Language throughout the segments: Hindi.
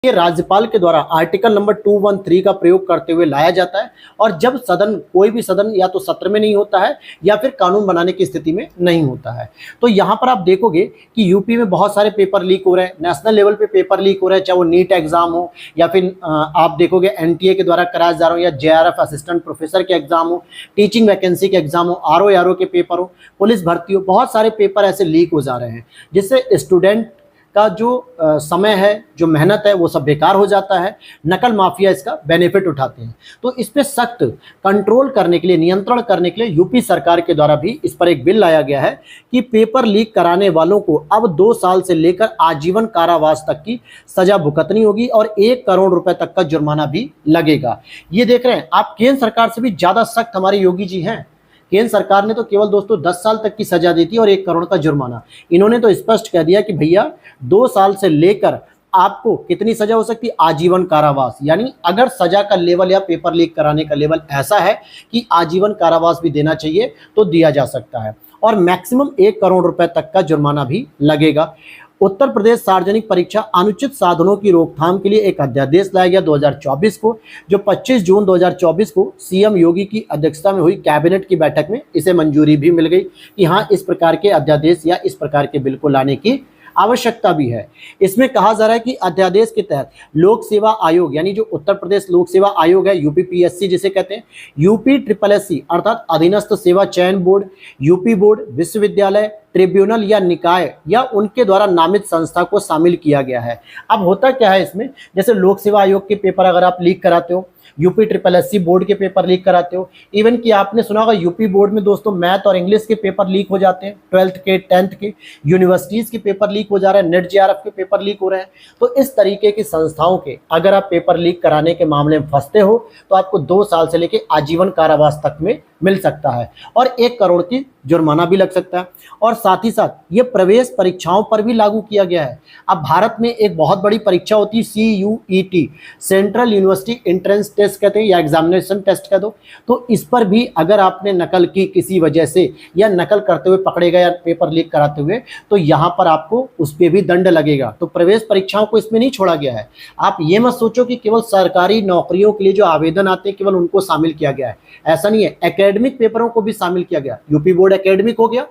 ये राज्यपाल के द्वारा आर्टिकल नंबर 213 का प्रयोग करते हुए लाया जाता है, और जब सदन, कोई भी सदन या तो सत्र में नहीं होता है या फिर कानून बनाने की स्थिति में नहीं होता है। तो यहाँ पर आप देखोगे कि यूपी में बहुत सारे पेपर लीक हो रहे हैं, नेशनल लेवल पे पेपर लीक हो रहे हैं, चाहे वो नीट एग्जाम हो या फिर आप देखोगे एनटीए के द्वारा कराया जा रहा हो, या जेआरएफ असिस्टेंट प्रोफेसर के एग्जाम हो, टीचिंग वैकेंसी के एग्जाम हो, आरओ के पेपर हो, पुलिस भर्ती हो, बहुत सारे पेपर ऐसे लीक हो जा रहे हैं, जिससे स्टूडेंट का जो समय है, जो मेहनत है, वो सब बेकार हो जाता है। नकल माफिया इसका बेनिफिट उठाते हैं। तो इस पे सख्त कंट्रोल करने के लिए, नियंत्रण करने के लिए यूपी सरकार के द्वारा भी इस पर एक बिल लाया गया है कि पेपर लीक कराने वालों को अब 2 साल से लेकर आजीवन कारावास तक की सजा भुगतनी होगी और 1 करोड़ रुपए तक का जुर्माना भी लगेगा। ये देख रहे हैं आप, केंद्र सरकार से भी ज्यादा सख्त हमारे योगी जी हैं। केंद्र सरकार ने तो केवल दोस्तों 10 साल तक की सजा दी थी और 1 करोड़ का जुर्माना। इन्होंने तो स्पष्ट कह दिया कि भैया 2 साल से लेकर आपको कितनी सजा हो सकती है, आजीवन कारावास। यानी अगर सजा का लेवल या पेपर लीक कराने का लेवल ऐसा है कि आजीवन कारावास भी देना चाहिए तो दिया जा सकता है, और मैक्सिमम 1 करोड़ रुपए तक का जुर्माना भी लगेगा। उत्तर प्रदेश सार्वजनिक परीक्षा अनुचित साधनों की रोकथाम के लिए एक अध्यादेश लाया गया 2024 को, जो 25 जून 2024 को सीएम योगी की अध्यक्षता में हुई कैबिनेट की बैठक में इसे मंजूरी भी मिल गई कि हाँ, इस प्रकार के अध्यादेश या इस प्रकार के बिल को लाने की आवश्यकता भी है। इसमें कहा जा रहा है कि अध्यादेश के तहत लोक सेवा आयोग, यानी जो उत्तर प्रदेश लोक सेवा आयोग है, यूपीपीएससी जिसे कहते हैं, यूपी ट्रिपल एससी अर्थात अधीनस्थ सेवा चयन बोर्ड, यूपी बोर्ड, विश्वविद्यालय, ट्रिब्यूनल या निकाय या उनके द्वारा नामित संस्था को शामिल किया गया है। अब होता क्या है इसमें, जैसे लोक सेवा आयोग के पेपर अगर आप लीक कराते हो, यूपी ट्रिपल एससी बोर्ड के पेपर लीक कराते हो, इवन कि आपने सुना होगा यूपी बोर्ड में दोस्तों मैथ और इंग्लिश के पेपर लीक हो जाते हैं, 12th के 10th के, यूनिवर्सिटीज के पेपर लीक हो जा रहे हैं, नेट जेआरएफ के पेपर लीक हो रहे हैं। तो इस तरीके की संस्थाओं के अगर आप पेपर लीक कराने के मामले में फंसते हो तो आपको 2 साल से लेकर आजीवन कारावास तक में मिल सकता है और 1 करोड़ की जुर्माना भी लग सकता है। और साथ ही साथ ये प्रवेश परीक्षाओं पर भी लागू किया गया है। अब भारत में एक बहुत बड़ी परीक्षा होती है CUET, central university entrance test कहते हैं या एग्जामिनेशन टेस्ट कह दो। तो इस पर भी अगर आपने नकल की किसी वजह से या नकल करते हुए पकड़े गए या पेपर लीक कराते हुए, तो यहाँ पर आपको उस पर भी दंड लगेगा। तो प्रवेश परीक्षाओं को इसमें नहीं छोड़ा गया है। आप ये मत सोचो कि केवल सरकारी नौकरियों के लिए जो आवेदन आते हैं केवल उनको शामिल किया गया है, ऐसा नहीं है। एकेडमिक पेपरों को भी शामिल किया गया। यूपी बोर्ड एकेडमिक हो गया,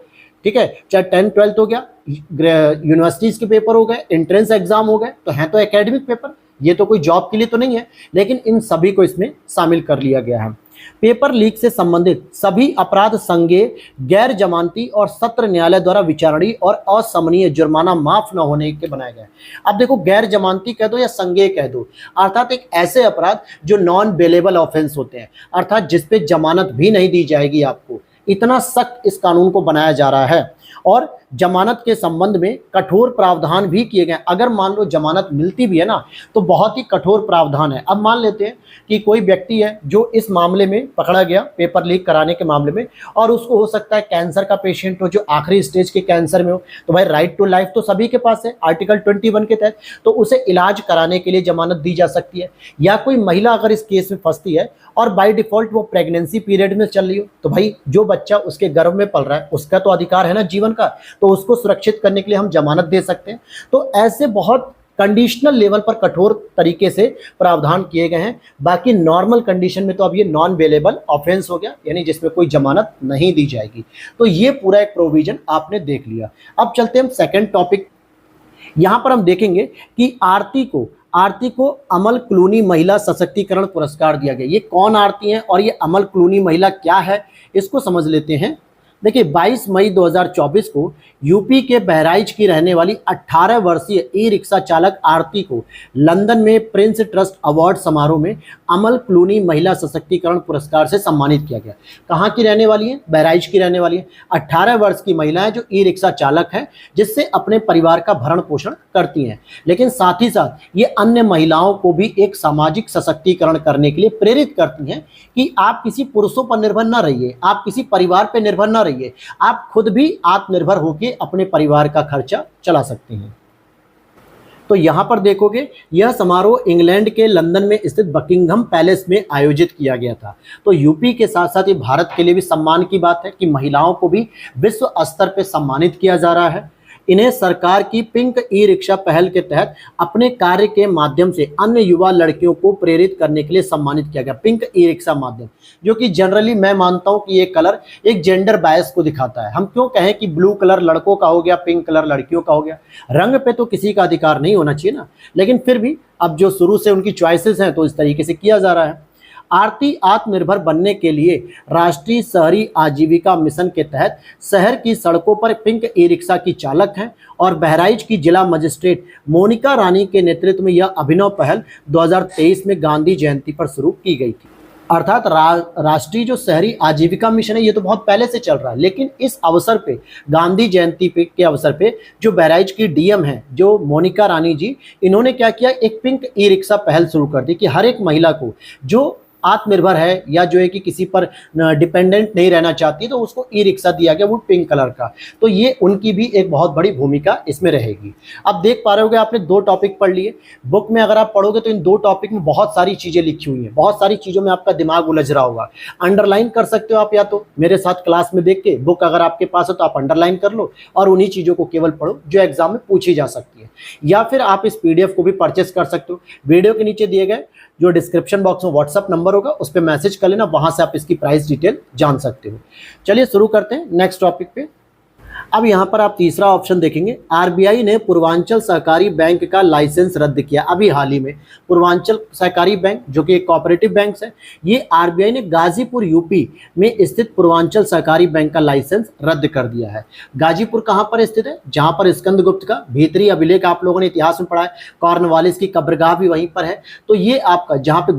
ठीक है, चाहे 10th 12th हो गया, यूनिवर्सिटीज के पेपर हो गए, एंट्रेंस एग्जाम हो गए, तो हैं तो एकेडमिक पेपर, ये तो कोई जॉब के लिए तो नहीं है, लेकिन इन सभी को इसमें शामिल कर लिया गया है। पेपर लीक से संबंधित सभी अपराध संज्ञेय, गैर जमानती और सत्र न्यायालय द्वारा विचारणीय और असमनीय जुर्माना माफ न होने के बनाए गए। अब देखो, गैर जमानती कह दो या संज्ञेय कह दो, अर्थात एक ऐसे अपराध जो नॉन बेलेबल ऑफेंस होते हैं, अर्थात जिसपे जमानत भी नहीं दी जाएगी आपको। इतना सख्त इस कानून को बनाया जा रहा है और जमानत के संबंध में कठोर प्रावधान भी किए गए। अगर मान लो जमानत मिलती भी है ना, तो बहुत ही कठोर प्रावधान है। अब मान लेते हैं कि कोई व्यक्ति है जो इस मामले में पकड़ा गया, पेपर लीक कराने के मामले में, और उसको हो सकता है कैंसर का पेशेंट हो, जो आखिरी स्टेज के कैंसर में हो, तो भाई राइट टू लाइफ तो सभी के पास है आर्टिकल 21 के तहत, तो उसे इलाज कराने के लिए जमानत दी जा सकती है। या कोई महिला अगर इस केस में फंसती है और बाय डिफॉल्ट वो प्रेगनेंसी पीरियड में चल रही हो, तो भाई जो बच्चा उसके गर्भ में पल रहा है उसका तो अधिकार है ना जीवन का, तो उसको सुरक्षित करने के लिए हम जमानत दे सकते हैं। तो ऐसे बहुत कंडीशनल लेवल पर कठोर तरीके से प्रावधान किए गए हैं। बाकी नॉर्मल कंडीशन में तो अब ये नॉन बेलेबल ऑफेंस हो गया, यानी जिसमें कोई जमानत नहीं दी जाएगी। तो ये पूरा एक प्रोविजन आपने देख लिया। अब चलते हम सेकंड टॉपिक। यहां पर हम देखेंगे कि आरती को अमल क्लूनी महिला सशक्तिकरण पुरस्कार दिया गया। ये कौन आरती है और ये अमल क्लूनी महिला क्या है, इसको समझ लेते हैं। देखिए, 22 मई 2024 को यूपी के बहराइच की रहने वाली 18 वर्षीय ई रिक्शा चालक आरती को लंदन में प्रिंस ट्रस्ट अवार्ड समारोह में अमल क्लूनी महिला सशक्तिकरण पुरस्कार से सम्मानित किया गया। कहाँ की रहने वाली है? बहराइच की रहने वाली है। 18 वर्ष की महिला है जो ई रिक्शा चालक है, जिससे अपने परिवार का भरण पोषण करती हैं। लेकिन साथ ही साथ ये अन्य महिलाओं को भी एक सामाजिक सशक्तिकरण करने के लिए प्रेरित करती हैं कि आप किसी पुरुषों पर निर्भर न रहिए, आप किसी परिवार पर निर्भर न रहिए, आप खुद भी आत्मनिर्भर होकर अपने परिवार का खर्चा चला सकते हैं। तो यहां पर देखोगे, यह समारोह इंग्लैंड के लंदन में स्थित बकिंघम पैलेस में आयोजित किया गया था। तो यूपी के साथ साथ ये भारत के लिए भी सम्मान की बात है कि महिलाओं को भी विश्व स्तर पर सम्मानित किया जा रहा है। इन्हें सरकार की पिंक ई रिक्शा पहल के तहत अपने कार्य के माध्यम से अन्य युवा लड़कियों को प्रेरित करने के लिए सम्मानित किया गया। पिंक ई रिक्शा माध्यम, जो कि जनरली मैं मानता हूं कि ये कलर एक जेंडर बायस को दिखाता है। हम क्यों कहें कि ब्लू कलर लड़कों का हो गया, पिंक कलर लड़कियों का हो गया? रंग पे तो किसी का अधिकार नहीं होना चाहिए ना, लेकिन फिर भी अब जो शुरू से उनकी चॉइसेस हैं तो इस तरीके से किया जा रहा है। आरती आत्मनिर्भर बनने के लिए राष्ट्रीय शहरी आजीविका मिशन के तहत शहर की सड़कों पर पिंक ई रिक्शा की चालक हैं और बहराइच की जिला मजिस्ट्रेट मोनिका रानी के नेतृत्व में यह अभिनव पहल 2023 में गांधी जयंती पर शुरू की गई थी। अर्थात राष्ट्रीय जो शहरी आजीविका मिशन है ये तो बहुत पहले से चल रहा है, लेकिन इस अवसर पे गांधी जयंती पे के अवसर पे जो बहराइच की डीएम है जो मोनिका रानी जी, इन्होंने क्या किया, एक पिंक ई रिक्शा पहल शुरू कर दी कि हर एक महिला को जो आत्मनिर्भर है या जो है कि किसी पर डिपेंडेंट नहीं रहना चाहती तो उसको ई रिक्शा दिया गया, वो पिंक कलर का। तो ये उनकी भी एक बहुत बड़ी भूमिका इसमें रहेगी। अब देख पा रहे होगे आपने 2 टॉपिक पढ़ लिए। बुक में अगर आप पढ़ोगे तो इन 2 टॉपिक में बहुत सारी चीजें लिखी हुई हैं, बहुत सारी चीजों में आपका दिमाग उलझ रहा होगा। अंडरलाइन कर सकते हो आप, या तो मेरे साथ क्लास में देख के बुक अगर आपके पास है तो आप अंडरलाइन कर लो और उन्हीं चीजों को केवल पढ़ो जो एग्जाम में पूछी जा सकती है, या फिर आप इस पीडीएफ को भी परचेस कर सकते हो। वीडियो के नीचे दिए गए जो डिस्क्रिप्शन बॉक्स में व्हाट्सएप नंबर होगा उस पर मैसेज कर लेना, वहां से आप इसकी प्राइस डिटेल जान सकते हो। चलिए शुरू करते हैं नेक्स्ट टॉपिक पे। अब यहाँ पर आप तीसरा ऑप्शन देखेंगे, आरबीआई ने पूर्वांचल सहकारी बैंक का लाइसेंस रद्द किया। अभी हाल ही में पूर्वांचल सहकारी बैंक जो कि एक कोऑपरेटिव बैंक है, ये आरबीआई ने गाजीपुर यूपी में स्थित पूर्वांचल सहकारी बैंक का लाइसेंस रद्द कर दिया है। गाजीपुर कहाँ पर स्थित है? जहाँ पर स्कंदगुप्त का भीतरी अभिलेख आप लोगों ने इतिहास में पढ़ा है, कॉर्नवालिस की कब्रगाह भी वहीं पर है। तो ये आपका जहाँ पे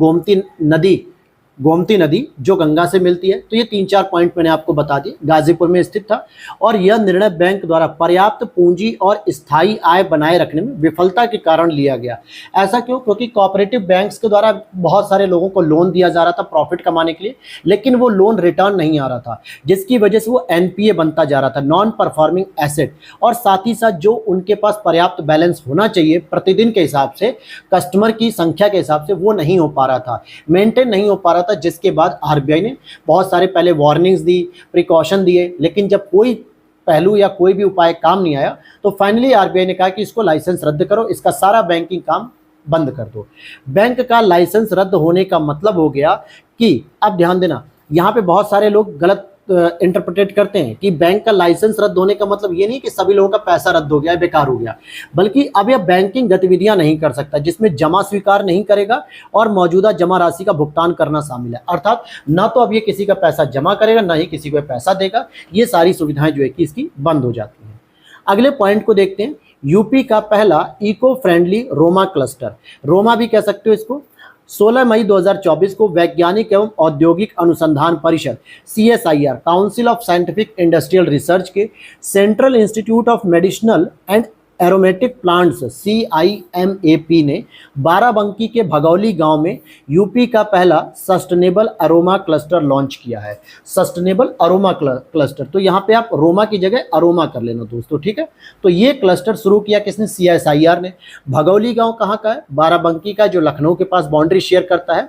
गोमती नदी जो गंगा से मिलती है, तो ये 3-4 पॉइंट मैंने आपको बता दिए, गाजीपुर में स्थित था। और यह निर्णय बैंक द्वारा पर्याप्त पूंजी और स्थायी आय बनाए रखने में विफलता के कारण लिया गया। ऐसा क्यों? क्योंकि कोऑपरेटिव बैंक्स के द्वारा बहुत सारे लोगों को लोन दिया जा रहा था प्रॉफिट कमाने के लिए, लेकिन वो लोन रिटर्न नहीं आ रहा था, जिसकी वजह से वो एनपीए बनता जा रहा था, नॉन परफॉर्मिंग एसेट। और साथ ही साथ जो उनके पास पर्याप्त बैलेंस होना चाहिए प्रतिदिन के हिसाब से, कस्टमर की संख्या के हिसाब से, वो नहीं हो पा रहा था, मेंटेन नहीं हो पा रहा था, जिसके बाद आरबीआई ने बहुत सारे पहले वार्निंग्स दी, प्रिकॉशन दिए, लेकिन जब कोई पहलू या कोई भी उपाय काम नहीं आया तो फाइनली आरबीआई ने कहा कि इसको लाइसेंस रद्द करो, इसका सारा बैंकिंग काम बंद कर दो। बैंक का लाइसेंस रद्द होने का मतलब हो गया कि, अब ध्यान देना, यहाँ पे बहुत सारे लोग गलत इंटरप्रेट करते हैं कि बैंक का लाइसेंस रद्द होने का मतलब ये नहीं कि सभी लोगों का पैसा रद्द हो गया, बेकार हो गया, बल्कि अब यह बैंकिंग गतिविधियां नहीं कर सकता जिसमें जमा स्वीकार नहीं करेगा और मौजूदा जमा राशि का भुगतान करना शामिल है। अर्थात ना तो अब ये किसी का पैसा जमा करेगा, ना ही किसी को पैसा देगा। ये सारी सुविधाएं जो है कि इसकी बंद हो जाती हैं। अगले पॉइंट को देखते हैं, यूपी का पहला eco friendly Roma cluster, Roma भी कह सकते हो इसको, 16 मई 2024 को वैज्ञानिक एवं औद्योगिक अनुसंधान परिषद CSIR, council of scientific industrial research के central institute of medicinal and aromatic plants CIMAP ने बाराबंकी के भगौली गांव में यूपी का पहला सस्टेनेबल अरोमा क्लस्टर लॉन्च किया है। सस्टेनेबल अरोमा क्लस्टर, तो यहाँ पे आप रोमा की जगह अरोमा कर लेना दोस्तों, ठीक है। तो ये क्लस्टर शुरू किया किसने? CSIR ने। भगौली गांव कहाँ का है? बाराबंकी का, जो लखनऊ के पास बाउंड्री शेयर करता है।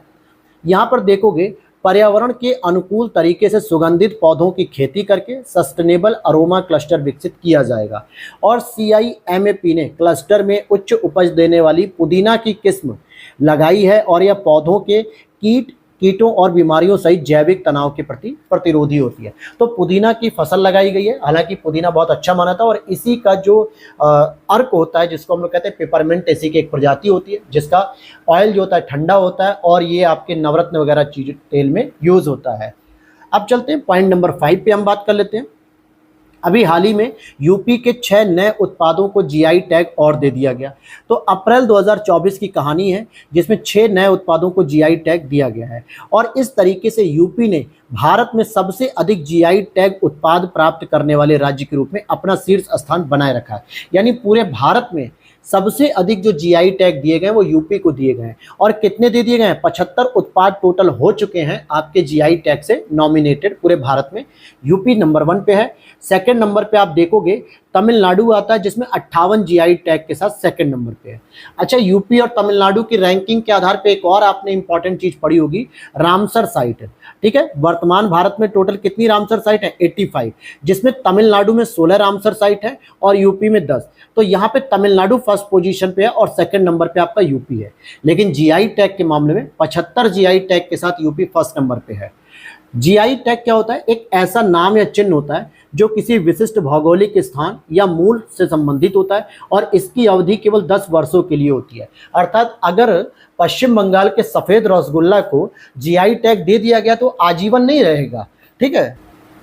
यहाँ पर देखोगे पर्यावरण के अनुकूल तरीके से सुगंधित पौधों की खेती करके सस्टेनेबल अरोमा क्लस्टर विकसित किया जाएगा। और CIMAP ने क्लस्टर में उच्च उपज देने वाली पुदीना की किस्म लगाई है और यह पौधों के कीटों और बीमारियों सहित जैविक तनाव के प्रति प्रतिरोधी होती है। तो पुदीना की फसल लगाई गई है। हालांकि पुदीना बहुत अच्छा माना था, और इसी का जो अर्क होता है, जिसको हम लोग कहते हैं पेपरमेंट, इसी की एक प्रजाति होती है जिसका ऑयल जो होता है ठंडा होता है, और ये आपके नवरत्न वगैरह चीज तेल में यूज होता है। अब चलते हैं पॉइंट नंबर 5 पे हम बात कर लेते हैं। अभी हाल ही में यूपी के 6 नए उत्पादों को जीआई टैग और दे दिया गया। तो अप्रैल 2024 की कहानी है जिसमें 6 नए उत्पादों को जीआई टैग दिया गया है, और इस तरीके से यूपी ने भारत में सबसे अधिक जीआई टैग उत्पाद प्राप्त करने वाले राज्य के रूप में अपना शीर्ष स्थान बनाए रखा है। यानी पूरे भारत में सबसे अधिक जो जीआई टैग दिए गए वो यूपी को दिए गए हैं। और कितने दे दिए गए हैं? 75 उत्पाद टोटल हो चुके हैं आपके जीआई टैग से नॉमिनेटेड पूरे भारत में। यूपी नंबर 1 पे है। सेकंड नंबर पे आप देखोगे तमिलनाडु आता है जिसमें 58 जीआई टैग के साथ सेकंड नंबर पे है। अच्छा, यूपी और तमिलनाडु की रैंकिंग के आधार पे एक और आपने इंपॉर्टेंट चीज पढ़ी होगी, रामसर साइट। ठीक है, वर्तमान भारत में टोटल कितनी रामसर साइट है? 85, जिसमें तमिलनाडु में 16 रामसर साइट है और यूपी में 10। तो यहाँ पे तमिलनाडु फर्स्ट पोजीशन पे है और सेकंड नंबर पे आपका यूपी है। लेकिन जीआई टैग के मामले में 75 जीआई टैग के साथ यूपी फर्स्ट नंबर पे है। जीआई टैग क्या होता है? एक ऐसा नाम या चिन्ह होता है जो किसी विशिष्ट भौगोलिक स्थान या मूल से संबंधित होता है और इसकी अवधि केवल 10 वर्षों के लिए होती है। अर्थात अगर पश्चिम बंगाल के सफेद रसगुल्ला को जीआई टैग दे दिया गया तो आजीवन नहीं रहेगा। ठीक है,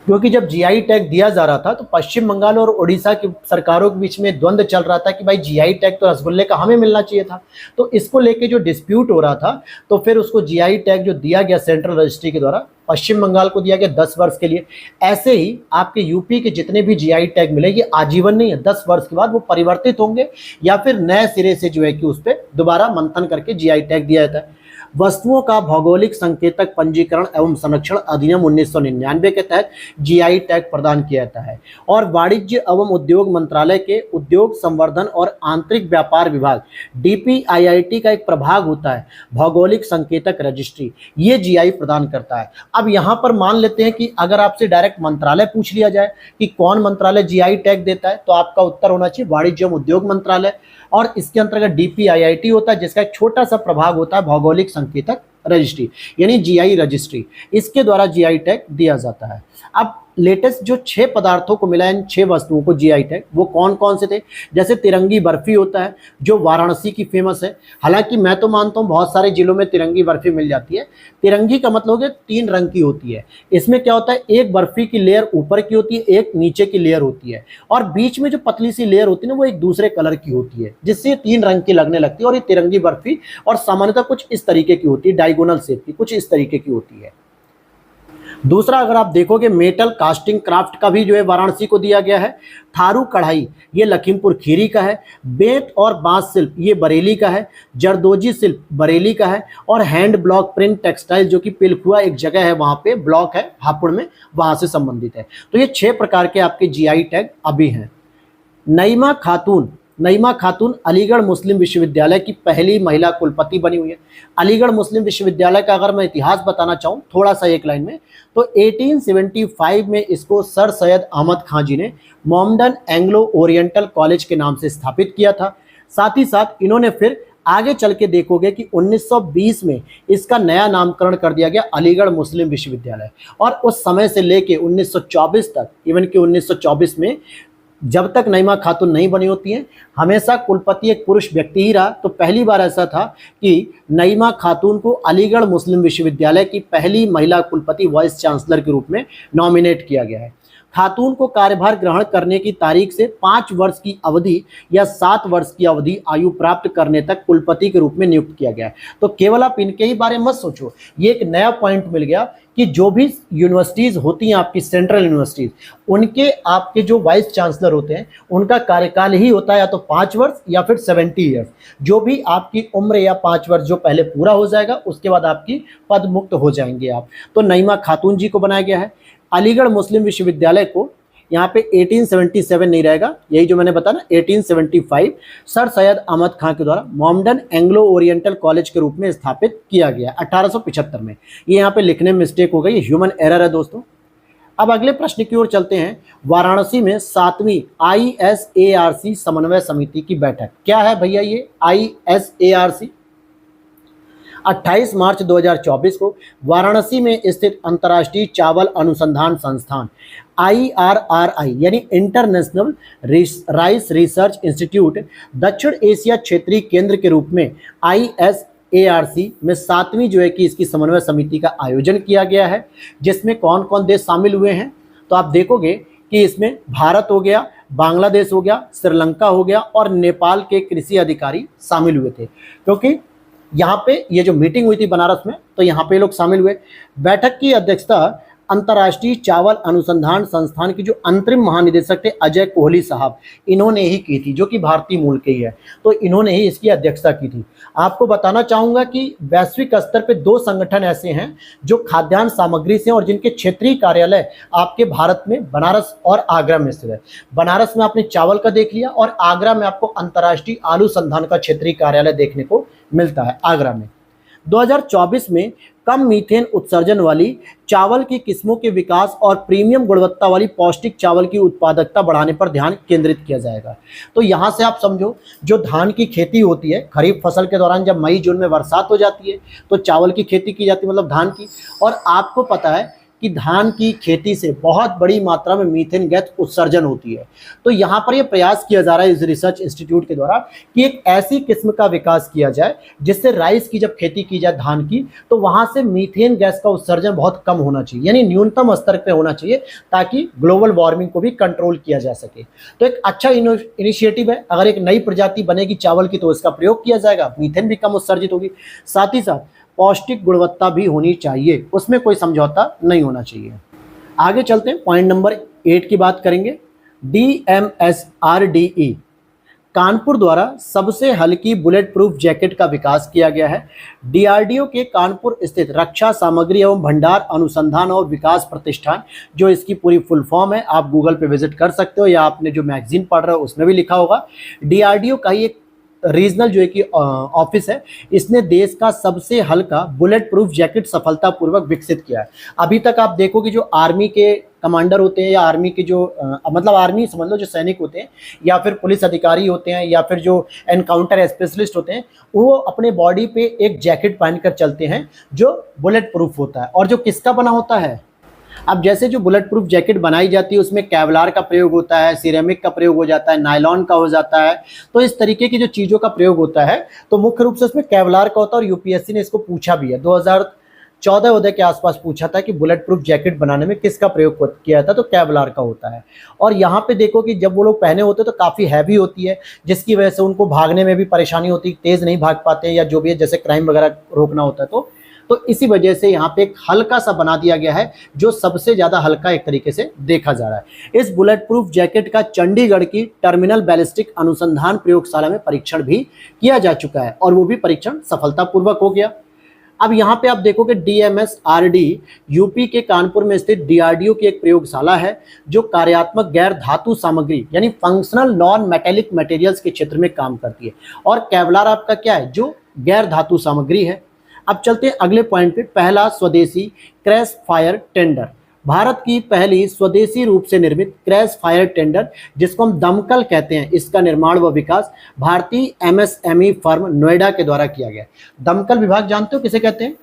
क्योंकि जब जीआई टैग दिया जा रहा था तो पश्चिम बंगाल और उड़ीसा की सरकारों के बीच में द्वंद्व चल रहा था कि भाई जीआई टैग तो रसगुल्ले का हमें मिलना चाहिए था। तो इसको लेके जो डिस्प्यूट हो रहा था तो फिर उसको जीआई टैग जो दिया गया सेंट्रल रजिस्ट्री के द्वारा पश्चिम बंगाल को दिया गया 10 वर्ष के लिए। ऐसे ही आपके यूपी के जितने भी जीआई टैग मिले ये आजीवन नहीं है, 10 वर्ष के बाद वो परिवर्तित होंगे या फिर नए सिरे से जो है कि उस पर दोबारा मंथन करके जीआई टैग दिया जाता है। वस्तुओं का भौगोलिक संकेतक पंजीकरण एवं संरक्षण अधिनियम 1999 के तहत जीआई टैग प्रदान किया जाता है और वाणिज्य एवं उद्योग मंत्रालय के उद्योग संवर्धन और आंतरिक व्यापार विभाग डीपीआईआईटी का एक प्रभाग होता है भौगोलिक संकेतक रजिस्ट्री, ये जीआई प्रदान करता है। अब यहाँ पर मान लेते हैं कि अगर आपसे डायरेक्ट मंत्रालय पूछ लिया जाए कि कौन मंत्रालय जीआई टैग देता है तो आपका उत्तर होना चाहिए वाणिज्य एवं उद्योग मंत्रालय, और इसके अंतर्गत डीपीआईआईटी होता है जिसका एक छोटा सा प्रभाग होता है भौगोलिक संकेतक रजिस्ट्री यानी जीआई रजिस्ट्री, इसके द्वारा जीआई टैग दिया जाता है। अब लेटेस्ट जो 6 पदार्थों को मिला है, इन 6 वस्तुओं को जीआई टैग, वो कौन कौन से थे? जैसे तिरंगी बर्फी होता है जो वाराणसी की फेमस है। हालांकि मैं तो मानता हूँ बहुत सारे जिलों में तिरंगी बर्फी मिल जाती है। तिरंगी का मतलब है 3 रंग की होती है। इसमें क्या होता है, एक बर्फी की लेयर ऊपर की होती है, एक नीचे की लेयर होती है और बीच में जो पतली सी लेयर होती है ना वो एक दूसरे कलर की होती है, जिससे 3 रंग की लगने लगती है। और ये तिरंगी बर्फी और सामान्यतः कुछ इस तरीके की होती है, डायगोनल शेप की, कुछ इस तरीके की होती है। दूसरा अगर आप देखोगे मेटल कास्टिंग क्राफ्ट का भी जो है वाराणसी को दिया गया है। थारू कढ़ाई ये लखीमपुर खीरी का है। बेंत और बांस शिल्प ये बरेली का है। जरदोजी शिल्प बरेली का है और हैंड ब्लॉक प्रिंट टेक्सटाइल जो कि पिलखुआ एक जगह है वहाँ पे ब्लॉक है हापुड़ में, वहाँ से संबंधित है। तो ये 6 प्रकार के आपके जीआई टैग अभी हैं। नईमा खातून अलीगढ़ मुस्लिम विश्वविद्यालय की पहली महिला कुलपति बनी हुई है। अलीगढ़ मुस्लिम विश्वविद्यालय का अगर मैं इतिहास बताना चाहूँ थोड़ा सा एक लाइन में, तो 1875 में इसको सर सैयद अहमद खां जी ने मोहम्मदन एंग्लो ओरिएंटल कॉलेज के नाम से स्थापित किया था। साथ ही साथ इन्होंने फिर आगे चल के देखोगे कि 1920 में इसका नया नामकरण कर दिया गया अलीगढ़ मुस्लिम विश्वविद्यालय, और उस समय से लेके 1924 तक, इवन कि 1924 में जब तक नईमा खातून नहीं बनी होती हैं हमेशा कुलपति एक पुरुष व्यक्ति ही रहा। तो पहली बार ऐसा था कि नईमा खातून को अलीगढ़ मुस्लिम विश्वविद्यालय की पहली महिला कुलपति वाइस चांसलर के रूप में नॉमिनेट किया गया है। खातून को कार्यभार ग्रहण करने की तारीख से 5 वर्ष की अवधि या 7 वर्ष की अवधि आयु प्राप्त करने तक कुलपति के रूप में नियुक्त किया गया है। तो केवल आप इनके ही बारे में मत सोचो, ये एक नया पॉइंट मिल गया कि जो भी यूनिवर्सिटीज़ होती हैं आपकी सेंट्रल यूनिवर्सिटीज़, उनके आपके जो वाइस चांसलर होते हैं उनका कार्यकाल ही होता है या तो 5 वर्ष या फिर 70 ईयर्स। जो भी आपकी उम्र या 5 वर्ष जो पहले पूरा हो जाएगा उसके बाद आपकी पद मुक्त हो जाएंगे आप। तो नईमा खातून जी को बनाया गया है। अलीगढ़ मुस्लिम विश्वविद्यालय को यहाँ पे 1877 नहीं रहेगा, यही जो मैंने बताया ना 1875 सर सैयद अहमद खां के द्वारा मोहम्मदन एंग्लो ओरिएंटल कॉलेज के रूप में स्थापित किया गया 1875 में। ये यहाँ पे लिखने में मिस्टेक हो गई, ह्यूमन एरर है दोस्तों। अब अगले प्रश्न की ओर चलते हैं। वाराणसी में 7वीं ISARC समन्वय समिति की बैठक, क्या है भैया ये ISARC? 28 मार्च 2024 को वाराणसी में स्थित अंतर्राष्ट्रीय चावल अनुसंधान संस्थान IRRI यानी इंटरनेशनल राइस रिसर्च इंस्टीट्यूट दक्षिण एशिया क्षेत्रीय केंद्र के रूप में ISARC में 7वीं जो है कि इसकी समन्वय समिति का आयोजन किया गया है, जिसमें कौन कौन देश शामिल हुए हैं। तो आप देखोगे कि इसमें भारत हो गया, बांग्लादेश हो गया, श्रीलंका हो गया और नेपाल के कृषि अधिकारी शामिल हुए थे। क्योंकि यहाँ पे ये जो मीटिंग हुई थी बनारस में तो यहाँ पे लोग शामिल हुए। बैठक की अध्यक्षता अंतर्राष्ट्रीय चावल अनुसंधान संस्थान के जो अंतरिम महानिदेशक थे अजय कोहली साहब, इन्होंने ही की थी, जो कि भारतीय मूल के ही है। तो इन्होंने ही इसकी अध्यक्षता की थी। आपको बताना चाहूँगा कि वैश्विक स्तर पे 2 संगठन ऐसे हैं जो खाद्यान्न सामग्री से और जिनके क्षेत्रीय कार्यालय आपके भारत में बनारस और आगरा में स्थित है। बनारस में आपने चावल का देख लिया और आगरा में आपको अंतर्राष्ट्रीय आलू संधान का क्षेत्रीय कार्यालय देखने को मिलता है आगरा में। 2024 में कम मीथेन उत्सर्जन वाली चावल की किस्मों के विकास और प्रीमियम गुणवत्ता वाली पौष्टिक चावल की उत्पादकता बढ़ाने पर ध्यान केंद्रित किया जाएगा। तो यहाँ से आप समझो, जो धान की खेती होती है खरीफ फसल के दौरान, जब मई जून में बरसात हो जाती है तो चावल की खेती की जाती है, मतलब धान की। और आपको पता है कि धान की खेती से बहुत बड़ी मात्रा में मीथेन गैस उत्सर्जन होती है। तो यहाँ पर यह प्रयास किया जा रहा है इस रिसर्च इंस्टीट्यूट के द्वारा कि एक ऐसी किस्म का विकास किया जाए जिससे राइस की जब खेती की जाए धान की, तो वहाँ से मीथेन गैस का उत्सर्जन बहुत कम होना चाहिए, यानी न्यूनतम स्तर पर होना चाहिए, ताकि ग्लोबल वार्मिंग को भी कंट्रोल किया जा सके। तो एक अच्छा इनिशिएटिव है। अगर एक नई प्रजाति बनेगी चावल की तो इसका प्रयोग किया जाएगा, मीथेन भी कम उत्सर्जित होगी, साथ ही साथ पौष्टिक गुणवत्ता भी होनी चाहिए, उसमें कोई समझौता नहीं होना चाहिए। आगे चलते हैं, पॉइंट नंबर 8 की बात करेंगे। DMSRDE कानपुर द्वारा सबसे हल्की बुलेट प्रूफ जैकेट का विकास किया गया है। DRDO के कानपुर स्थित रक्षा सामग्री एवं भंडार अनुसंधान और विकास प्रतिष्ठान, जो इसकी पूरी फुल फॉर्म है, आप गूगल पे विजिट कर सकते हो या आपने जो मैगजीन पढ़ रहे हो उसमें भी लिखा होगा। DRDO का ही एक रीजनल जो है कि ऑफिस है, इसने देश का सबसे हल्का बुलेट प्रूफ जैकेट सफलतापूर्वक विकसित किया है। अभी तक आप देखो कि जो आर्मी के कमांडर होते हैं या आर्मी के जो मतलब आर्मी समझ लो, जो सैनिक होते हैं या फिर पुलिस अधिकारी होते हैं या फिर जो एनकाउंटर स्पेशलिस्ट होते हैं, वो अपने बॉडी पे एक जैकेट पहनकर चलते हैं जो बुलेट प्रूफ होता है। और जो किसका बना होता है, अब जैसे जो बुलेट प्रूफ जैकेट बनाई जाती है उसमें केवलार का प्रयोग होता है, सिरेमिक का प्रयोग हो जाता है, नायलॉन का हो जाता है। तो इस तरीके की जो चीज़ों का प्रयोग होता है, तो मुख्य रूप से उसमें केवलार का होता है। और यूपीएससी ने इसको पूछा भी है, 2014 के आसपास पूछा था कि बुलेट प्रूफ जैकेट बनाने में किसका प्रयोग किया था, तो केवलार का होता है। और यहाँ पे देखो कि जब वो लोग पहने होते तो काफ़ी हैवी होती है, जिसकी वजह से उनको भागने में भी परेशानी होती है, तेज़ नहीं भाग पाते या जो भी है, जैसे क्राइम वगैरह रोकना होता है। तो इसी वजह से यहाँ पे एक हल्का सा बना दिया गया है, जो सबसे ज़्यादा हल्का एक तरीके से देखा जा रहा है। इस बुलेट प्रूफ जैकेट का चंडीगढ़ की टर्मिनल बैलिस्टिक अनुसंधान प्रयोगशाला में परीक्षण भी किया जा चुका है और वो भी परीक्षण सफलतापूर्वक हो गया। अब यहाँ पे आप देखो कि DMSRD यूपी के कानपुर में स्थित DRDO की एक प्रयोगशाला है, जो कार्यात्मक गैर धातु सामग्री यानी फंक्शनल नॉन मेटेलिक मटेरियल्स के क्षेत्र में काम करती है। और केवलार आपका क्या है, जो गैर धातु सामग्री है। अब चलते हैं अगले पॉइंट पे। पहला स्वदेशी क्रैश फायर टेंडर, भारत की पहली स्वदेशी रूप से निर्मित क्रैश फायर टेंडर, जिसको हम दमकल कहते हैं, इसका निर्माण व विकास भारतीय MSME फर्म नोएडा के द्वारा किया गया। दमकल विभाग जानते हो किसे कहते हैं,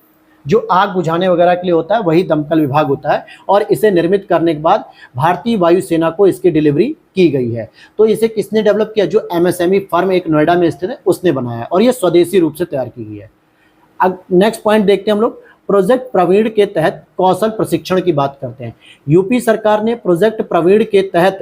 जो आग बुझाने वगैरह के लिए होता है, वही दमकल विभाग होता है। और इसे निर्मित करने के बाद भारतीय वायुसेना को इसकी डिलीवरी की गई है। तो इसे किसने डेवलप किया, जो MSME फर्म एक नोएडा में स्थित है उसने बनाया है, और ये स्वदेशी रूप से तैयार की गई है। अब नेक्स्ट पॉइंट देखते हैं हम लोग। प्रोजेक्ट प्रवीण के तहत कौशल प्रशिक्षण की बात करते हैं। यूपी सरकार ने प्रोजेक्ट प्रवीण के तहत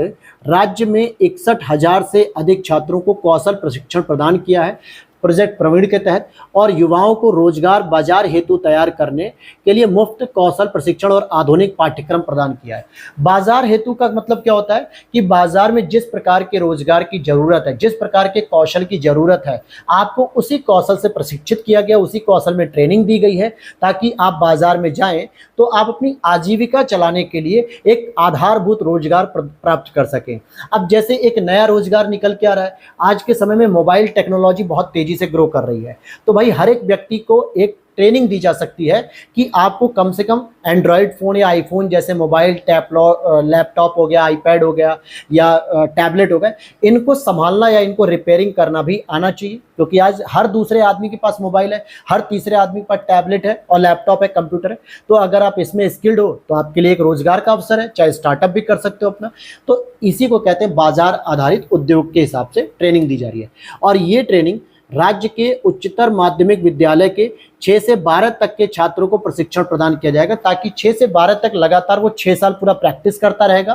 राज्य में 61,000 से अधिक छात्रों को कौशल प्रशिक्षण प्रदान किया है प्रोजेक्ट प्रवीण के तहत, और युवाओं को रोजगार बाजार हेतु तैयार करने के लिए मुफ्त कौशल प्रशिक्षण और आधुनिक पाठ्यक्रम प्रदान किया है। बाजार हेतु का मतलब क्या होता है कि बाजार में जिस प्रकार के रोजगार की जरूरत है, जिस प्रकार के कौशल की जरूरत है, आपको उसी कौशल से प्रशिक्षित किया गया, उसी कौशल में ट्रेनिंग दी गई है, ताकि आप बाजार में जाएं तो आप अपनी आजीविका चलाने के लिए एक आधारभूत रोजगार प्राप्त कर सकें। अब जैसे एक नया रोजगार निकल के आ रहा है, आज के समय में मोबाइल टेक्नोलॉजी बहुत तेजी से ग्रो कर रही है, तो भाई हर एक व्यक्ति को एक ट्रेनिंग दी जा सकती है कि आपको कम से कम एंड्रॉयड फ़ोन या आईफोन जैसे मोबाइल, लैपटॉप हो गया, आईपैड हो गया या टैबलेट हो गया, इनको संभालना या इनको रिपेयरिंग करना भी आना चाहिए। क्योंकि आज हर दूसरे आदमी के पास मोबाइल है, हर तीसरे आदमी के पास टैबलेट है और लैपटॉप है, कंप्यूटर है। तो अगर आप इसमें स्किल्ड हो तो आपके लिए एक रोजगार का अवसर है, चाहे स्टार्टअप भी कर सकते हो अपना। तो इसी को कहते हैं बाजार आधारित उद्योग के हिसाब से ट्रेनिंग दी जा रही है। और ये ट्रेनिंग राज्य के उच्चतर माध्यमिक विद्यालय के 6 से 12 तक के छात्रों को प्रशिक्षण प्रदान किया जाएगा, ताकि 6 से 12 तक लगातार वो 6 साल पूरा प्रैक्टिस करता रहेगा।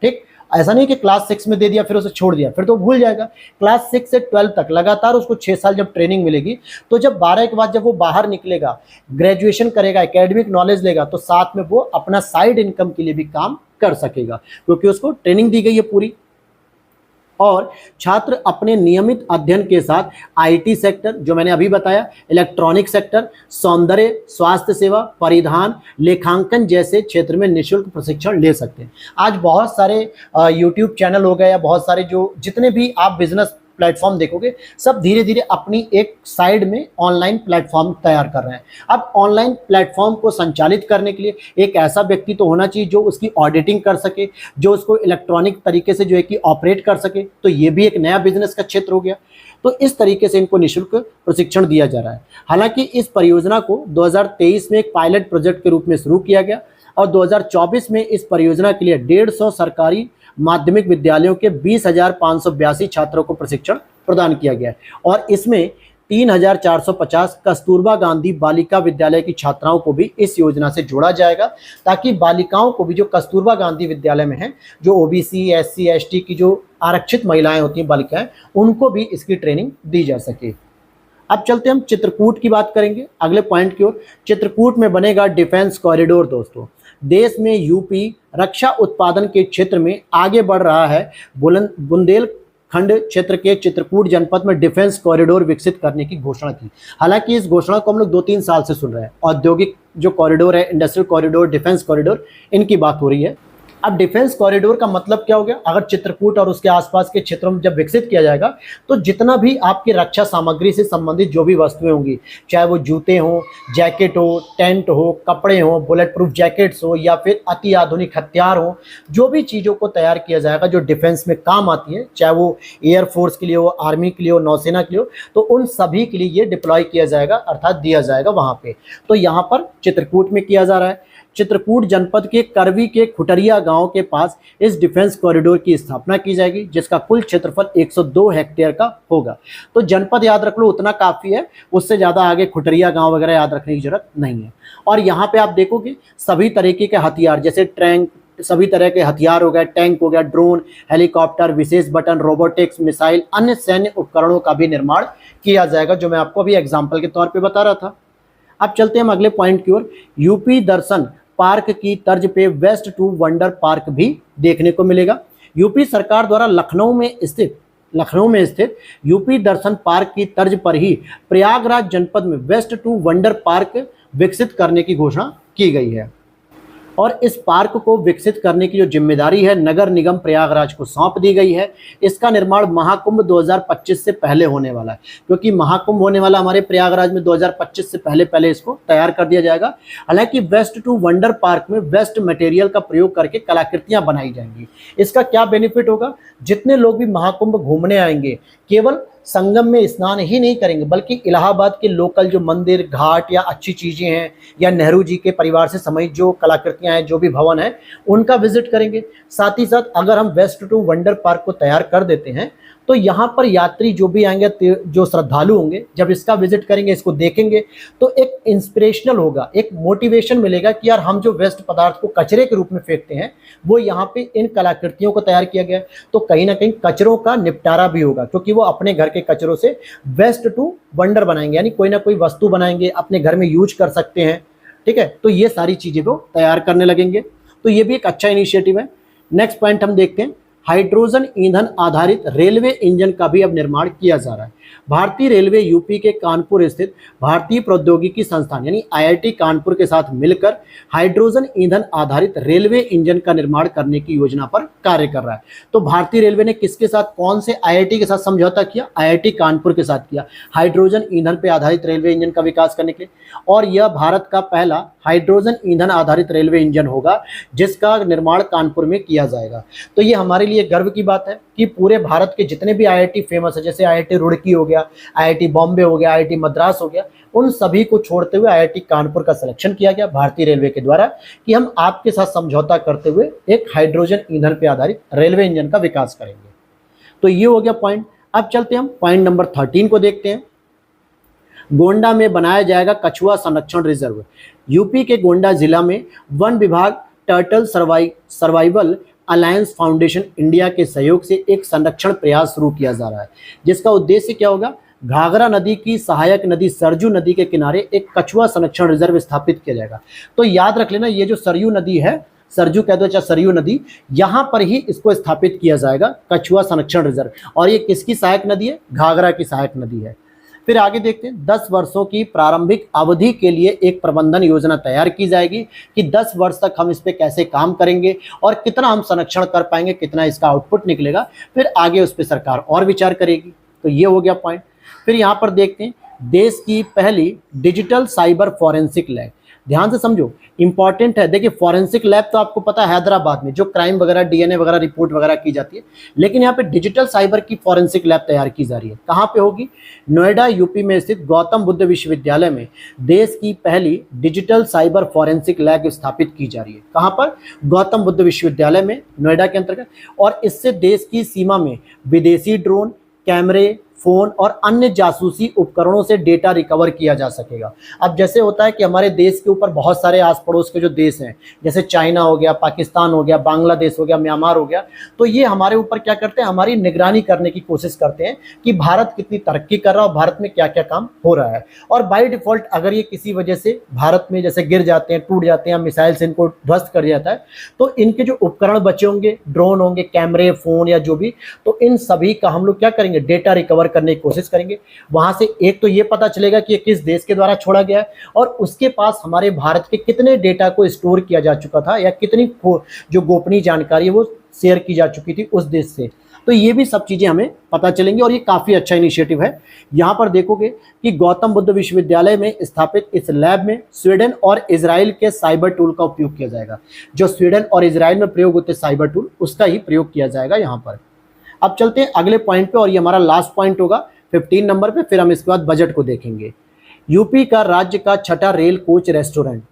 ठीक, ऐसा नहीं कि क्लास 6 में दे दिया फिर उसे छोड़ दिया, फिर तो भूल जाएगा। क्लास 6 से 12 तक लगातार उसको 6 साल जब ट्रेनिंग मिलेगी, तो जब 12 के बाद जब वो बाहर निकलेगा, ग्रेजुएशन करेगा, एकेडमिक नॉलेज लेगा, तो साथ में वो अपना साइड इनकम के लिए भी काम कर सकेगा, क्योंकि उसको ट्रेनिंग दी गई है पूरी। और छात्र अपने नियमित अध्ययन के साथ आईटी सेक्टर, जो मैंने अभी बताया, इलेक्ट्रॉनिक सेक्टर, सौंदर्य, स्वास्थ्य सेवा, परिधान, लेखांकन जैसे क्षेत्र में निःशुल्क प्रशिक्षण ले सकते हैं। आज बहुत सारे यूट्यूब चैनल हो गए या बहुत सारे जो जितने भी आप बिजनेस प्लेटफॉर्म देखोगे, सब धीरे धीरे अपनी एक साइड में ऑनलाइन प्लेटफॉर्म तैयार कर रहे हैं। अब ऑनलाइन प्लेटफॉर्म को संचालित करने के लिए एक ऐसा व्यक्ति तो होना चाहिए जो उसकी ऑडिटिंग कर सके, जो उसको इलेक्ट्रॉनिक तरीके से जो है कि ऑपरेट कर सके। तो ये भी एक नया बिजनेस का क्षेत्र हो गया। तो इस तरीके से इनको निःशुल्क प्रशिक्षण दिया जा रहा है। हालांकि इस परियोजना को 2023 में एक पायलट प्रोजेक्ट के रूप में शुरू किया गया और 2024 में इस परियोजना के लिए 150 सरकारी माध्यमिक विद्यालयों के 20,582 छात्रों को प्रशिक्षण प्रदान किया गया है और इसमें 3,450 कस्तूरबा गांधी बालिका विद्यालय की छात्राओं को भी इस योजना से जोड़ा जाएगा, ताकि बालिकाओं को भी जो कस्तूरबा गांधी विद्यालय में हैं, जो ओबीसी, एससी, एसटी की जो आरक्षित महिलाएं होती हैं, बालिकाएं, उनको भी इसकी ट्रेनिंग दी जा सके। अब चलते हम चित्रकूट की बात करेंगे अगले पॉइंट की ओर। चित्रकूट में बनेगा डिफेंस कॉरिडोर। दोस्तों, देश में यूपी रक्षा उत्पादन के क्षेत्र में आगे बढ़ रहा है। बुंदेलखंड क्षेत्र के चित्रकूट जनपद में डिफेंस कॉरिडोर विकसित करने की घोषणा की। हालांकि इस घोषणा को हम लोग 2-3 साल से सुन रहे हैं। औद्योगिक जो कॉरिडोर है, इंडस्ट्रियल कॉरिडोर, डिफेंस कॉरिडोर, इनकी बात हो रही है। अब डिफेंस कॉरिडोर का मतलब क्या हो गया? अगर चित्रकूट और उसके आसपास के क्षेत्रों में जब विकसित किया जाएगा, तो जितना भी आपकी रक्षा सामग्री से संबंधित जो भी वस्तुएं होंगी, चाहे वो जूते हों, जैकेट हो, टेंट हो, कपड़े हों, बुलेट प्रूफ जैकेट्स हो, या फिर अति आधुनिक हथियार हो, जो भी चीज़ों को तैयार किया जाएगा जो डिफेंस में काम आती है, चाहे वो एयरफोर्स के लिए हो, आर्मी के लिए हो, नौसेना के लिए हो, तो उन सभी के लिए ये डिप्लॉय किया जाएगा, अर्थात दिया जाएगा वहाँ पे। तो यहाँ पर चित्रकूट में किया जा रहा है। चित्रकूट जनपद के करवी के खुटरिया गांव के पास इस डिफेंस कॉरिडोर की स्थापना की जाएगी, जिसका कुल क्षेत्रफल 102 हेक्टेयर का होगा। तो जनपद याद रख लो, उतना काफ़ी है, उससे ज़्यादा आगे खुटरिया गांव वगैरह याद रखने की जरूरत नहीं है। और यहाँ पे आप देखोगे सभी तरीके के हथियार, जैसे टैंक, सभी तरह के हथियार हो गए, टैंक हो गया, ड्रोन, हेलीकॉप्टर, विशेष बटन, रोबोटिक्स, मिसाइल, अन्य सैन्य उपकरणों का भी निर्माण किया जाएगा, जो मैं आपको अभी एग्जाम्पल के तौर पर बता रहा था। अब चलते हैं हम अगले पॉइंट की ओर। यूपी दर्शन पार्क की तर्ज पे वेस्ट टू वंडर पार्क भी देखने को मिलेगा। यूपी सरकार द्वारा लखनऊ में स्थित यूपी दर्शन पार्क की तर्ज पर ही प्रयागराज जनपद में वेस्ट टू वंडर पार्क विकसित करने की घोषणा की गई है और इस पार्क को विकसित करने की जो जिम्मेदारी है नगर निगम प्रयागराज को सौंप दी गई है। इसका निर्माण महाकुंभ 2025 से पहले होने वाला है, क्योंकि महाकुंभ होने वाला हमारे प्रयागराज में 2025 से पहले इसको तैयार कर दिया जाएगा। हालांकि वेस्ट टू वंडर पार्क में वेस्ट मटेरियल का प्रयोग करके कलाकृतियां बनाई जाएंगी। इसका क्या बेनिफिट होगा? जितने लोग भी महाकुंभ घूमने आएंगे, केवल संगम में स्नान ही नहीं करेंगे, बल्कि इलाहाबाद के लोकल जो मंदिर, घाट या अच्छी चीज़ें हैं, या नेहरू जी के परिवार से संबंधित जो कलाकृतियां हैं, जो भी भवन है, उनका विजिट करेंगे। साथ ही साथ अगर हम वेस्ट टू वंडर पार्क को तैयार कर देते हैं, तो यहाँ पर यात्री जो भी आएंगे, जो श्रद्धालु होंगे, जब इसका विजिट करेंगे, इसको देखेंगे, तो एक इंस्पिरेशनल होगा, एक मोटिवेशन मिलेगा कि यार हम जो वेस्ट पदार्थ को कचरे के रूप में फेंकते हैं, वो यहाँ पे इन कलाकृतियों को तैयार किया गया है। तो कहीं ना कहीं कचरों का निपटारा भी होगा, क्योंकि वो अपने घर के कचरों से वेस्ट टू वंडर बनाएंगे, यानी कोई ना कोई वस्तु बनाएंगे, अपने घर में यूज कर सकते हैं। ठीक है, तो ये सारी चीज़ें वो तैयार करने लगेंगे। तो ये भी एक अच्छा इनिशिएटिव है। नेक्स्ट पॉइंट हम देखते हैं। हाइड्रोजन ईंधन आधारित रेलवे इंजन का भी अब निर्माण किया जा रहा है। भारतीय रेलवे यूपी के कानपुर स्थित भारतीय प्रौद्योगिकी संस्थान यानी आईआईटी कानपुर के साथ मिलकर हाइड्रोजन ईंधन आधारित रेलवे इंजन का निर्माण करने की योजना पर कार्य कर रहा है। तो भारतीय रेलवे ने किसके साथ, कौन से आईआईटी के साथ समझौता किया? आईआईटी कानपुर के साथ किया, हाइड्रोजन ईंधन पर आधारित रेलवे इंजन का विकास करने के लिए। और यह भारत का पहला हाइड्रोजन ईंधन आधारित रेलवे इंजन होगा, जिसका निर्माण कानपुर में किया जाएगा। तो ये हमारे लिए गर्व की बात है कि पूरे भारत के जितने भी आईआईटी फेमस है, जैसे आईआईटी रुड़की हो गया, आईआईटी बॉम्बे हो गया, आईआईटी मद्रास हो गया, उन सभी को छोड़ते हुए आईआईटी कानपुर का सिलेक्शन किया गया भारतीय रेलवे के द्वारा कि हम आपके साथ समझौता करते हुए एक हाइड्रोजन ईंधन पर आधारित रेलवे इंजन का विकास करेंगे। तो ये हो गया पॉइंट। अब चलते हम पॉइंट नंबर 13 को देखते हैं। गोंडा में बनाया जाएगा कछुआ संरक्षण रिजर्व। यूपी के गोंडा जिला में वन विभाग turtle survival alliance foundation India के सहयोग से एक संरक्षण प्रयास शुरू किया जा रहा है, जिसका उद्देश्य क्या होगा, घाघरा नदी की सहायक नदी सरजू नदी के किनारे एक कछुआ संरक्षण रिजर्व स्थापित किया जाएगा। तो याद रख लेना, ये जो सरयू नदी है, सरजू कह दो चाहे सरयू नदी, यहाँ पर ही इसको स्थापित किया जाएगा कछुआ संरक्षण रिजर्व। और ये किसकी सहायक नदी है, घाघरा की सहायक नदी है। फिर आगे देखते हैं, 10 वर्षों की प्रारंभिक अवधि के लिए एक प्रबंधन योजना तैयार की जाएगी कि 10 वर्ष तक हम इस पे कैसे काम करेंगे और कितना हम संरक्षण कर पाएंगे, कितना इसका आउटपुट निकलेगा, फिर आगे उस पर सरकार और विचार करेगी। तो ये हो गया पॉइंट। फिर यहाँ पर देखते हैं, देश की पहली डिजिटल साइबर फॉरेंसिक लैब, ध्यान से समझो, इंपॉर्टेंट है। देखिए फॉरेंसिक लैब तो आपको पता है हैदराबाद में जो क्राइम वगैरह डीएनए वगैरह रिपोर्ट वगैरह की जाती है, लेकिन यहाँ पे डिजिटल साइबर की फॉरेंसिक लैब तैयार की जा रही है। कहाँ पे होगी, नोएडा यूपी में स्थित गौतम बुद्ध विश्वविद्यालय में देश की पहली डिजिटल साइबर फॉरेंसिक लैब स्थापित की जा रही है। कहाँ पर, गौतम बुद्ध विश्वविद्यालय में, नोएडा के अंतर्गत। और इससे देश की सीमा में विदेशी ड्रोन, कैमरे, फोन और अन्य जासूसी उपकरणों से डेटा रिकवर किया जा सकेगा। अब जैसे होता है कि हमारे देश के ऊपर बहुत सारे आस पड़ोस के जो देश हैं, जैसे चाइना हो गया, पाकिस्तान हो गया, बांग्लादेश हो गया, म्यांमार हो गया, तो ये हमारे ऊपर क्या करते हैं, हमारी निगरानी करने की कोशिश करते हैं कि भारत कितनी तरक्की कर रहा है और भारत में क्या क्या काम हो रहा है। और बाय डिफॉल्ट अगर ये किसी वजह से भारत में जैसे गिर जाते हैं, टूट जाते हैं, मिसाइल से इनको ध्वस्त कर जाता है, तो इनके जो उपकरण बचे होंगे, ड्रोन होंगे, कैमरे, फोन या जो भी, तो इन सभी का हम लोग क्या करेंगे, डेटा रिकवर करने की कोशिश करेंगे। वहां से एक तो ये पता चलेगा कि ये किस देश के द्वारा छोड़ा गया है और उसके पास हमारे भारत के कितने डेटा को स्टोर किया जा चुका था या कितनी जो गोपनीय जानकारी है वो शेयर की जा चुकी थी उस देश से। तो ये भी सब चीजें हमें पता चलेंगी और ये काफी अच्छा इनिशिएटिव है। यहाँ पर देखोगे कि गौतम बुद्ध विश्वविद्यालय में स्थापित इस लैब में स्वीडन और इजराइल के साइबर टूल का उपयोग किया जाएगा। जो स्वीडन और इजराइल में प्रयोग होते साइबर टूल, उसका ही प्रयोग किया जाएगा यहाँ पर। अब चलते हैं अगले पॉइंट पे और ये हमारा लास्ट पॉइंट होगा 15 नंबर पे, फिर हम इसके बाद बजट को देखेंगे। यूपी का राज्य का छठा rail coach restaurant,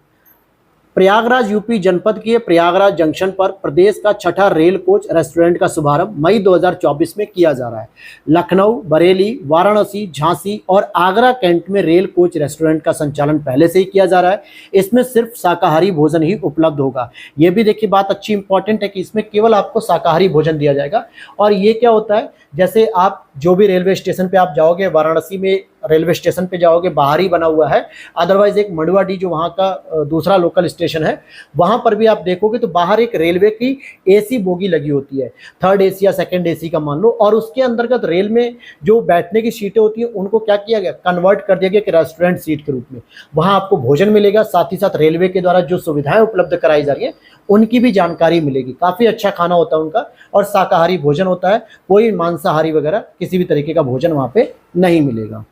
Prayagraj UP जनपद के प्रयागराज जंक्शन पर प्रदेश का छठा रेल कोच रेस्टोरेंट का शुभारंभ मई 2024 में किया जा रहा है। लखनऊ, बरेली, वाराणसी, झांसी और आगरा कैंट में रेल कोच रेस्टोरेंट का संचालन पहले से ही किया जा रहा है। इसमें सिर्फ शाकाहारी भोजन ही उपलब्ध होगा। ये भी देखिए बात अच्छी इंपॉर्टेंट है कि इसमें केवल आपको शाकाहारी भोजन दिया जाएगा। और ये क्या होता है, जैसे आप जो भी रेलवे स्टेशन पे आप जाओगे, वाराणसी में रेलवे स्टेशन पे जाओगे, बाहर ही बना हुआ है, अदरवाइज एक मंडुआडीह जो वहाँ का दूसरा लोकल स्टेशन है, वहाँ पर भी आप देखोगे तो बाहर एक रेलवे की एसी बोगी लगी होती है, थर्ड एसी या सेकंड एसी का मान लो, और उसके अंतर्गत रेल में जो बैठने की सीटें होती हैं उनको क्या किया गया, कन्वर्ट कर दिया गया कि रेस्टोरेंट सीट के रूप में। वहाँ आपको भोजन मिलेगा, साथ ही साथ रेलवे के द्वारा जो सुविधाएं उपलब्ध कराई जा रही है उनकी भी जानकारी मिलेगी। काफ़ी अच्छा खाना होता है उनका और शाकाहारी भोजन होता है, कोई मांसाहारी वगैरह किसी भी तरीके का भोजन वहाँ पे नहीं मिलेगा।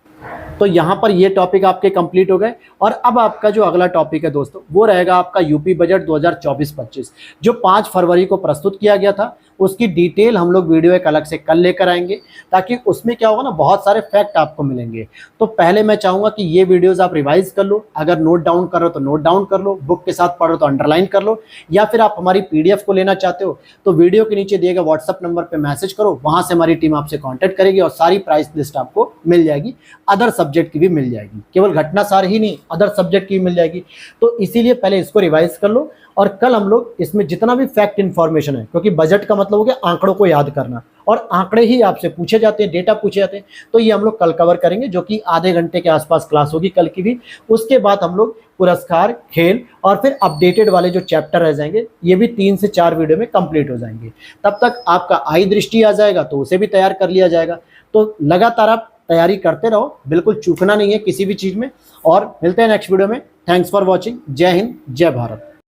तो यहाँ पर ये टॉपिक आपके कंप्लीट हो गए और अब आपका जो अगला टॉपिक है दोस्तों वो रहेगा आपका यूपी बजट 2024-25 जो 5 फरवरी को प्रस्तुत किया गया था। उसकी डिटेल हम लोग वीडियो एक अलग से कल लेकर आएंगे ताकि उसमें क्या होगा ना, बहुत सारे फैक्ट आपको मिलेंगे। तो पहले मैं चाहूँगा कि ये वीडियोज़ आप रिवाइज कर लो, अगर नोट डाउन कर रहे हो तो नोट डाउन कर लो, बुक के साथ पढ़ रहे हो तो अंडरलाइन कर लो, या फिर आप हमारी PDF को लेना चाहते हो तो वीडियो के नीचे दिए गए व्हाट्सअप नंबर पर मैसेज करो, वहाँ से हमारी टीम आपसे कॉन्टैक्ट करेगी और सारी प्राइस लिस्ट आपको मिल जाएगी। अदर सब्जेक्ट की भी मिल जाएगी, केवल घटना सार ही नहीं, अदर सब्जेक्ट की भी मिल जाएगी। तो इसीलिए पहले इसको रिवाइज कर लो और कल हम लोग इसमें जितना भी फैक्ट इन्फॉर्मेशन है, क्योंकि बजट का मतलब हो गया आंकड़ों को याद करना और आंकड़े ही आपसे पूछे जाते हैं, डेटा पूछे जाते हैं, तो ये हम लोग कल कवर करेंगे जो कि आधे घंटे के आसपास क्लास होगी कल की भी। उसके बाद हम लोग पुरस्कार, खेल और फिर अपडेटेड वाले जो चैप्टर रह जाएंगे ये भी 3 से 4 वीडियो में कंप्लीट हो जाएंगे। तब तक आपका आई दृष्टि आ जाएगा तो उसे भी तैयार कर लिया जाएगा। तो लगातार आप तैयारी करते रहो, बिल्कुल चूकना नहीं है किसी भी चीज़ में। और मिलते हैं नेक्स्ट वीडियो में। Thanks for watching. जय हिंद, जय भारत।